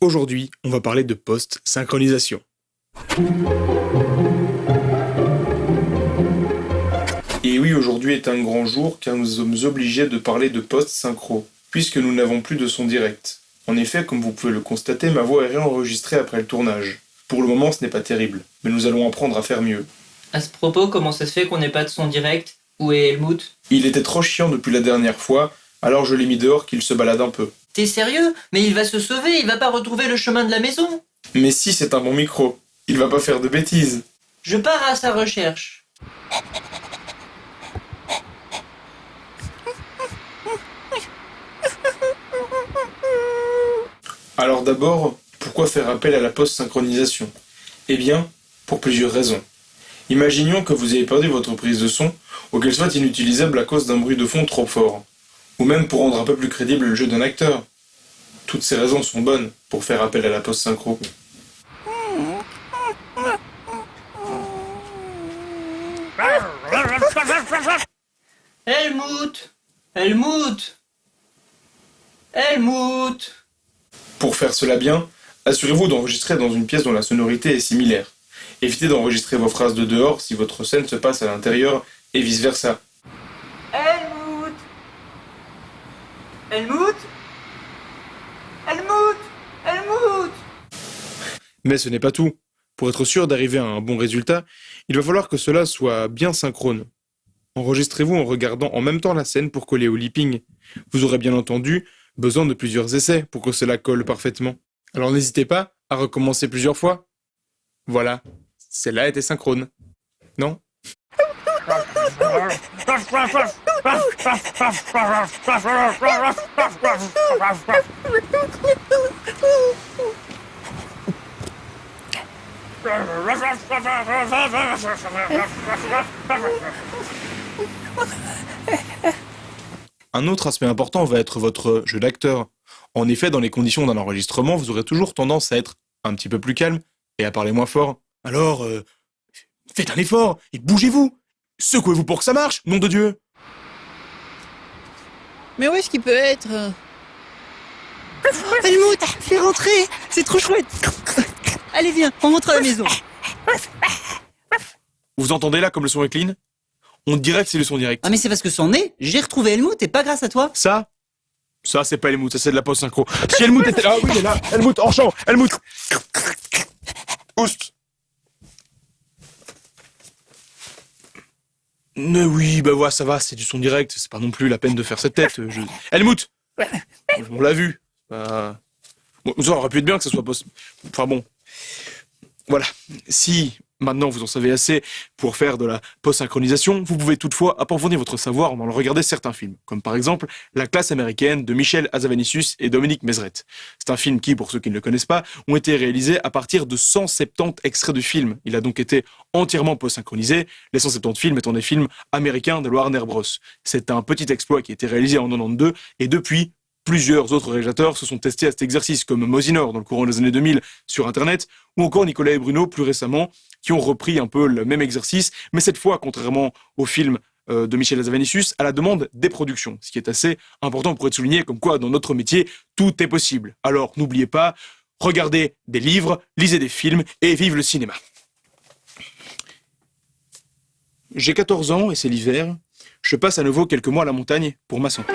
Aujourd'hui, on va parler de post-synchronisation. Et oui, aujourd'hui est un grand jour car nous sommes obligés de parler de post-synchro, puisque nous n'avons plus de son direct. En effet, comme vous pouvez le constater, ma voix est réenregistrée après le tournage. Pour le moment, ce n'est pas terrible, mais nous allons apprendre à faire mieux. À ce propos, comment ça se fait qu'on n'ait pas de son direct? Où est Helmut? Il était trop chiant depuis la dernière fois, alors je l'ai mis dehors qu'il se balade un peu. T'es sérieux? Mais il va se sauver, il va pas retrouver le chemin de la maison. Mais si, c'est un bon micro. Il va pas faire de bêtises. Je pars à sa recherche. Alors d'abord, pourquoi faire appel à la post-synchronisation? Eh bien, pour plusieurs raisons. Imaginons que vous ayez perdu votre prise de son, ou qu'elle soit inutilisable à cause d'un bruit de fond trop fort. Ou même pour rendre un peu plus crédible le jeu d'un acteur. Toutes ces raisons sont bonnes pour faire appel à la post-synchro. Helmut! Helmut! Helmut! Pour faire cela bien, assurez-vous d'enregistrer dans une pièce dont la sonorité est similaire. Évitez d'enregistrer vos phrases de dehors si votre scène se passe à l'intérieur et vice-versa. Helmut! Helmut? Helmut! Helmut! Mais ce n'est pas tout. Pour être sûr d'arriver à un bon résultat, il va falloir que cela soit bien synchrone. Enregistrez-vous en regardant en même temps la scène pour coller au leaping. Vous aurez bien entendu besoin de plusieurs essais pour que cela colle parfaitement. Alors n'hésitez pas à recommencer plusieurs fois. Voilà, celle-là était synchrone. Non? Un autre aspect important va être votre jeu d'acteur. En effet, dans les conditions d'un enregistrement, vous aurez toujours tendance à être un petit peu plus calme et à parler moins fort. Alors, faites un effort et bougez-vous! Secouez-vous pour que ça marche, nom de Dieu! Mais où est-ce qu'il peut être Helmut, fais rentrer. C'est trop chouette. Allez, viens, on rentre à la maison. Vous entendez là comme le son est clean? On dirait que c'est le son direct. Ah, mais c'est parce que son nez, j'ai retrouvé Helmut et pas grâce à toi. Ça c'est pas Helmut, ça c'est de la post-synchro. Si Helmut était là, oui, il est là. Helmut, en chant, Helmut! Oust! Mais oui, bah voilà, ça va, c'est du son direct, c'est pas non plus la peine de faire cette tête. Helmut! On l'a vu. Bon, ça aurait pu être bien que ça soit post... Enfin bon. Voilà. Si maintenant vous en savez assez pour faire de la post-synchronisation, vous pouvez toutefois approfondir votre savoir en allant regarder certains films, comme par exemple La classe américaine de Michel Hazanavicius et Dominique Mézret. C'est un film qui, pour ceux qui ne le connaissent pas, ont été réalisés à partir de 170 extraits du film. Il a donc été entièrement post-synchronisé, les 170 films étant des films américains de Warner Bros. C'est un petit exploit qui a été réalisé en 92 et depuis, plusieurs autres réalisateurs se sont testés à cet exercice, comme Mosinor dans le courant des années 2000 sur Internet, ou encore Nicolas et Bruno plus récemment, qui ont repris un peu le même exercice, mais cette fois, contrairement au film de Michel Hazanavicius, à la demande des productions, ce qui est assez important pour être souligné, comme quoi dans notre métier, tout est possible. Alors n'oubliez pas, regardez des livres, lisez des films et vive le cinéma. J'ai 14 ans et c'est l'hiver, je passe à nouveau quelques mois à la montagne pour ma santé.